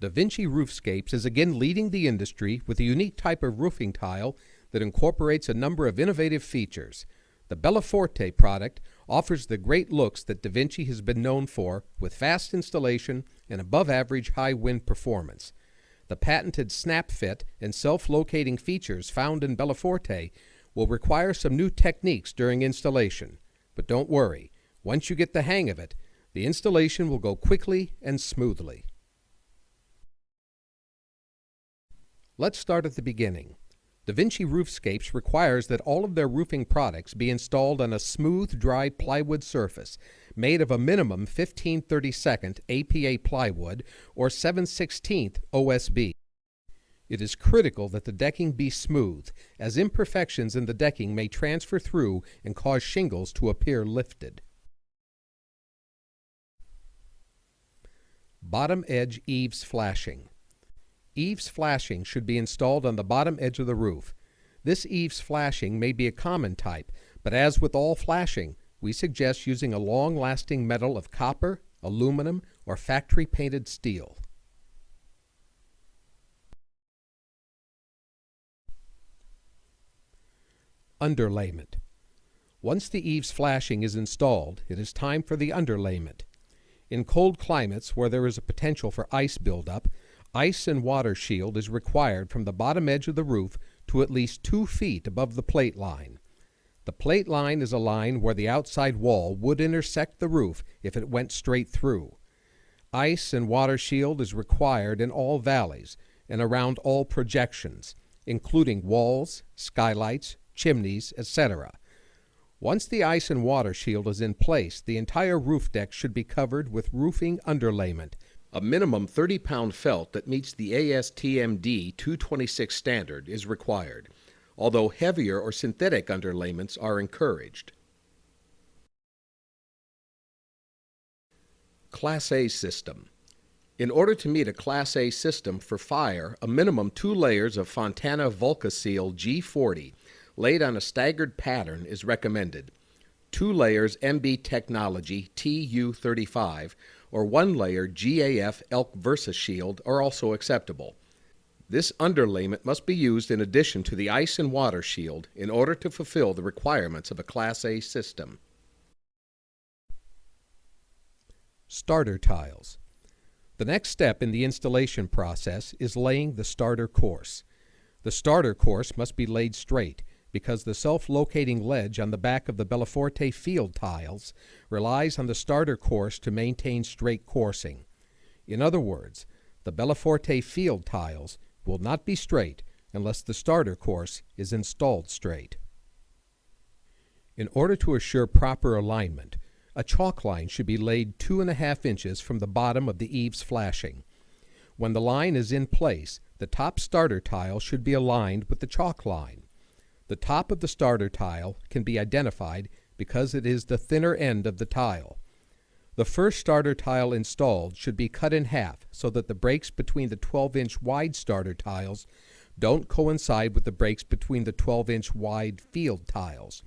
DaVinci Roofscapes is again leading the industry with a unique type of roofing tile that incorporates a number of innovative features. The Bellaforte product offers the great looks that DaVinci has been known for, with fast installation and above-average high wind performance. The patented snap fit and self-locating features found in Bellaforte will require some new techniques during installation. But don't worry, once you get the hang of it, the installation will go quickly and smoothly. Let's start at the beginning. DaVinci Roofscapes requires that all of their roofing products be installed on a smooth, dry plywood surface made of a minimum 15/32 APA plywood or 7/16 OSB. It is critical that the decking be smooth, as imperfections in the decking may transfer through and cause shingles to appear lifted. Bottom edge eaves flashing. Eaves flashing should be installed on the bottom edge of the roof. This eaves flashing may be a common type, but as with all flashing, we suggest using a long-lasting metal of copper, aluminum, or factory-painted steel. Underlayment. Once the eaves flashing is installed, it is time for the underlayment. In cold climates where there is a potential for ice buildup, ice and water shield is required from the bottom edge of the roof to at least 2 feet above the plate line. The plate line is a line where the outside wall would intersect the roof if it went straight through. Ice and water shield is required in all valleys and around all projections, including walls, skylights, chimneys, etc. Once the ice and water shield is in place, the entire roof deck should be covered with roofing underlayment, a minimum 30-pound felt that meets the ASTM D226 standard is required, although heavier or synthetic underlayments are encouraged. Class A system. In order to meet a Class A system for fire, a minimum 2 layers of Fontana Vulcaseal G40 laid on a staggered pattern is recommended. 2 layers MB Technology TU35 or 1 layer GAF Elk Versa Shield are also acceptable. This underlayment must be used in addition to the ice and water shield in order to fulfill the requirements of a Class A system. Starter tiles. The next step in the installation process is laying the starter course. The starter course must be laid straight, because the self-locating ledge on the back of the Bellaforte field tiles relies on the starter course to maintain straight coursing. In other words, the Bellaforte field tiles will not be straight unless the starter course is installed straight. In order to assure proper alignment, a chalk line should be laid 2½ inches from the bottom of the eaves flashing. When the line is in place, the top starter tile should be aligned with the chalk line. The top of the starter tile can be identified because it is the thinner end of the tile. The first starter tile installed should be cut in half so that the breaks between the 12-inch wide starter tiles don't coincide with the breaks between the 12-inch wide field tiles.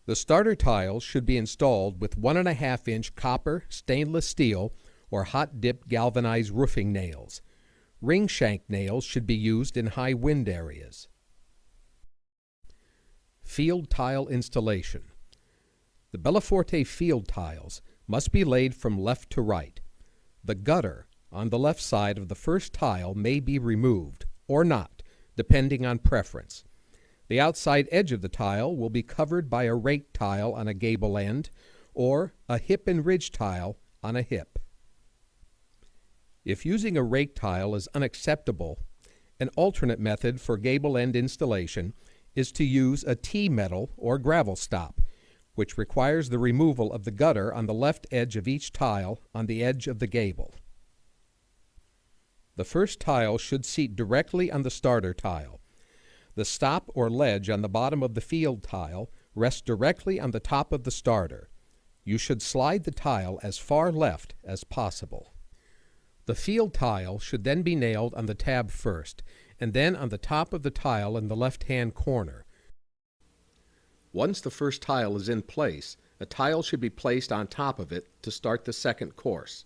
The starter tiles should be installed with 1½ inch copper, stainless steel, or hot-dipped galvanized roofing nails. Ring shank nails should be used in high wind areas. Field tile installation. The Bellaforte field tiles must be laid from left to right. The gutter on the left side of the first tile may be removed, or not, depending on preference. The outside edge of the tile will be covered by a rake tile on a gable end, or a hip and ridge tile on a hip. If using a rake tile is unacceptable, an alternate method for gable end installation is to use a T-metal or gravel stop, which requires the removal of the gutter on the left edge of each tile on the edge of the gable. The first tile should seat directly on the starter tile. The stop or ledge on the bottom of the field tile rests directly on the top of the starter. You should slide the tile as far left as possible. The field tile should then be nailed on the tab first, and then on the top of the tile in the left-hand corner. Once the first tile is in place, a tile should be placed on top of it to start the second course.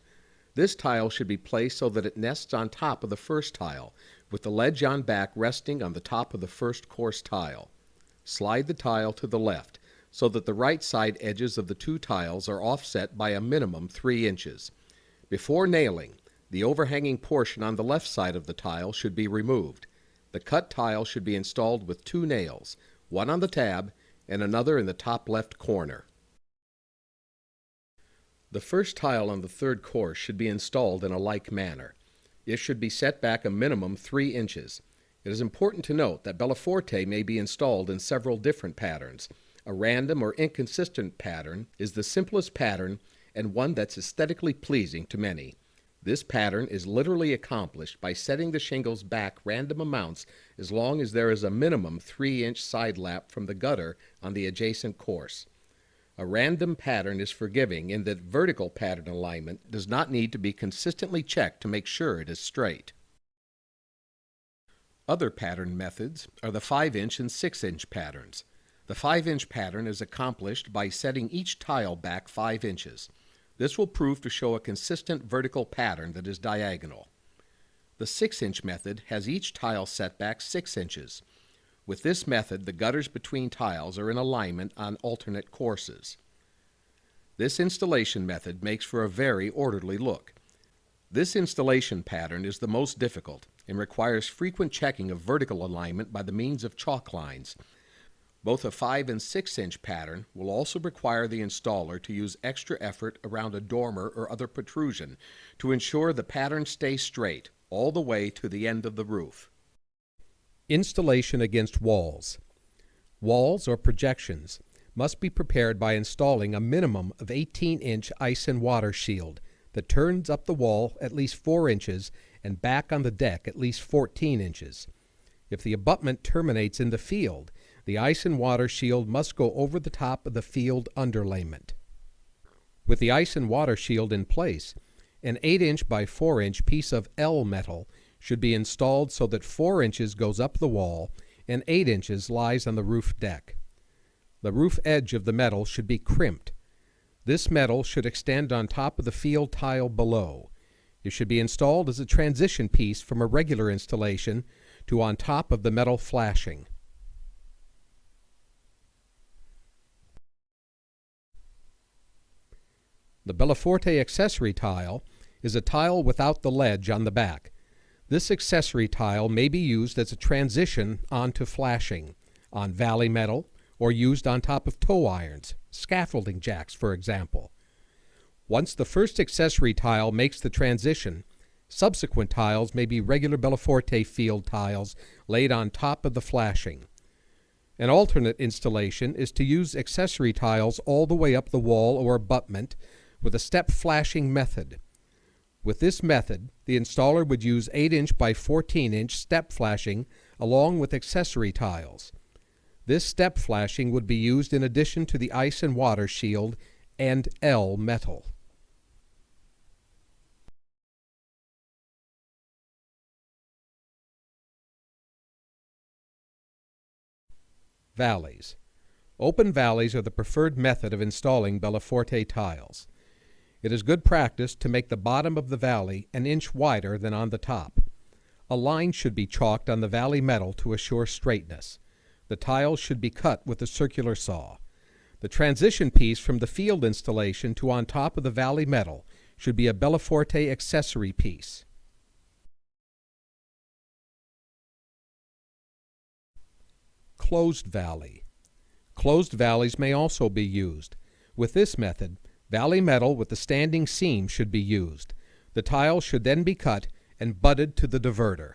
This tile should be placed so that it nests on top of the first tile, with the ledge on back resting on the top of the first course tile. Slide the tile to the left so that the right side edges of the two tiles are offset by a minimum 3 inches. Before nailing, the overhanging portion on the left side of the tile should be removed. The cut tile should be installed with 2 nails, one on the tab and another in the top left corner. The first tile on the third course should be installed in a like manner. It should be set back a minimum 3 inches. It is important to note that Bellaforte may be installed in several different patterns. A random or inconsistent pattern is the simplest pattern and one that's aesthetically pleasing to many. This pattern is literally accomplished by setting the shingles back random amounts as long as there is a minimum 3-inch side lap from the gutter on the adjacent course. A random pattern is forgiving in that vertical pattern alignment does not need to be consistently checked to make sure it is straight. Other pattern methods are the 5-inch and 6-inch patterns. The 5-inch pattern is accomplished by setting each tile back 5 inches. This will prove to show a consistent vertical pattern that is diagonal. The 6-inch method has each tile set back 6 inches. With this method, the gutters between tiles are in alignment on alternate courses. This installation method makes for a very orderly look. This installation pattern is the most difficult and requires frequent checking of vertical alignment by the means of chalk lines. Both a 5 and 6-inch pattern will also require the installer to use extra effort around a dormer or other protrusion to ensure the pattern stays straight all the way to the end of the roof. Installation against walls. Walls or projections must be prepared by installing a minimum of 18-inch ice and water shield that turns up the wall at least 4 inches and back on the deck at least 14 inches. If the abutment terminates in the field, the ice and water shield must go over the top of the field underlayment. With the ice and water shield in place, an 8-inch by 4-inch piece of L metal should be installed so that 4 inches goes up the wall and 8 inches lies on the roof deck. The roof edge of the metal should be crimped. This metal should extend on top of the field tile below. It should be installed as a transition piece from a regular installation to on top of the metal flashing. The Bellaforte accessory tile is a tile without the ledge on the back. This accessory tile may be used as a transition onto flashing, on valley metal, or used on top of toe irons, scaffolding jacks, for example. Once the first accessory tile makes the transition, subsequent tiles may be regular Bellaforte field tiles laid on top of the flashing. An alternate installation is to use accessory tiles all the way up the wall or abutment with a step flashing method. With this method, the installer would use 8-inch by 14-inch step flashing along with accessory tiles. This step flashing would be used in addition to the ice and water shield and L metal. Valleys. Open valleys are the preferred method of installing Bellaforte tiles. It is good practice to make the bottom of the valley an inch wider than on the top. A line should be chalked on the valley metal to assure straightness. The tiles should be cut with a circular saw. The transition piece from the field installation to on top of the valley metal should be a Bellaforte accessory piece. Closed valley. Closed valleys may also be used. With this method, valley metal with the standing seam should be used. The tile should then be cut and butted to the diverter.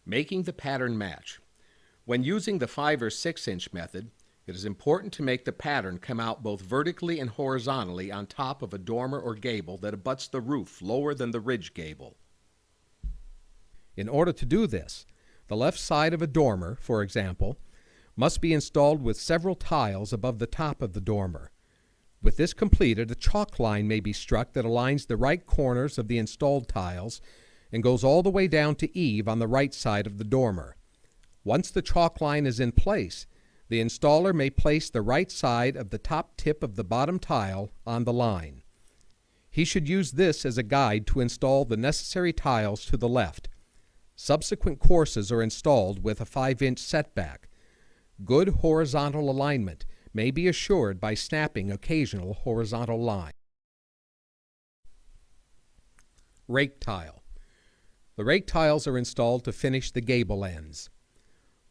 Making the pattern match. When using the 5 or 6-inch method, it is important to make the pattern come out both vertically and horizontally on top of a dormer or gable that abuts the roof lower than the ridge gable. In order to do this, the left side of a dormer, for example, must be installed with several tiles above the top of the dormer. With this completed, a chalk line may be struck that aligns the right corners of the installed tiles and goes all the way down to eave on the right side of the dormer. Once the chalk line is in place, the installer may place the right side of the top tip of the bottom tile on the line. He should use this as a guide to install the necessary tiles to the left. Subsequent courses are installed with a 5-inch setback. Good horizontal alignment may be assured by snapping occasional horizontal lines. Rake tile. The rake tiles are installed to finish the gable ends.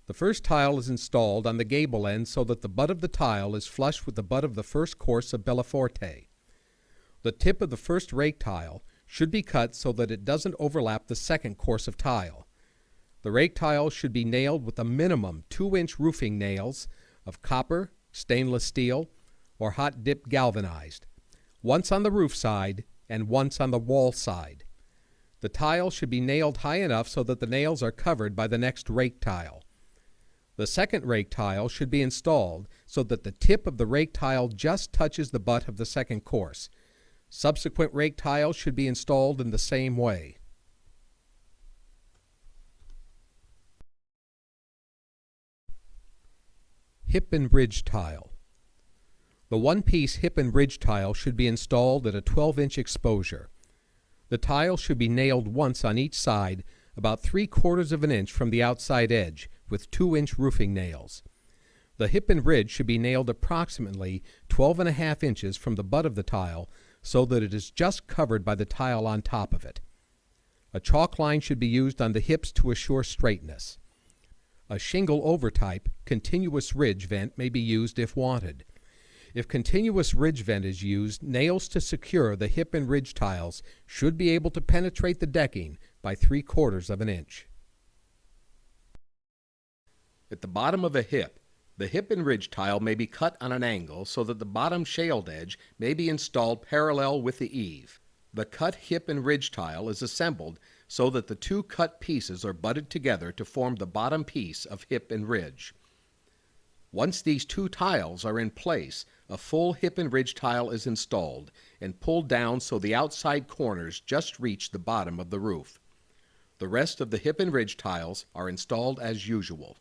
The first tile is installed on the gable end so that the butt of the tile is flush with the butt of the first course of Bellaforte. The tip of the first rake tile should be cut so that it doesn't overlap the second course of tile. The rake tile should be nailed with a minimum 2-inch roofing nails of copper, stainless steel, or hot dip galvanized, once on the roof side and once on the wall side. The tile should be nailed high enough so that the nails are covered by the next rake tile. The second rake tile should be installed so that the tip of the rake tile just touches the butt of the second course. Subsequent rake tiles should be installed in the same way. Hip and ridge tile. The one-piece hip and ridge tile should be installed at a 12-inch exposure. The tile should be nailed once on each side, about 3/4 of an inch from the outside edge, with 2-inch roofing nails. The hip and ridge should be nailed approximately 12.5 inches from the butt of the tile so that it is just covered by the tile on top of it. A chalk line should be used on the hips to assure straightness. A shingle overtype continuous ridge vent may be used if wanted. If continuous ridge vent is used, nails to secure the hip and ridge tiles should be able to penetrate the decking by 3/4 of an inch. At the bottom of a hip, the hip and ridge tile may be cut on an angle so that the bottom shaled edge may be installed parallel with the eave. The cut hip and ridge tile is assembled so that the two cut pieces are butted together to form the bottom piece of hip and ridge. Once these two tiles are in place, a full hip and ridge tile is installed and pulled down so the outside corners just reach the bottom of the roof. The rest of the hip and ridge tiles are installed as usual.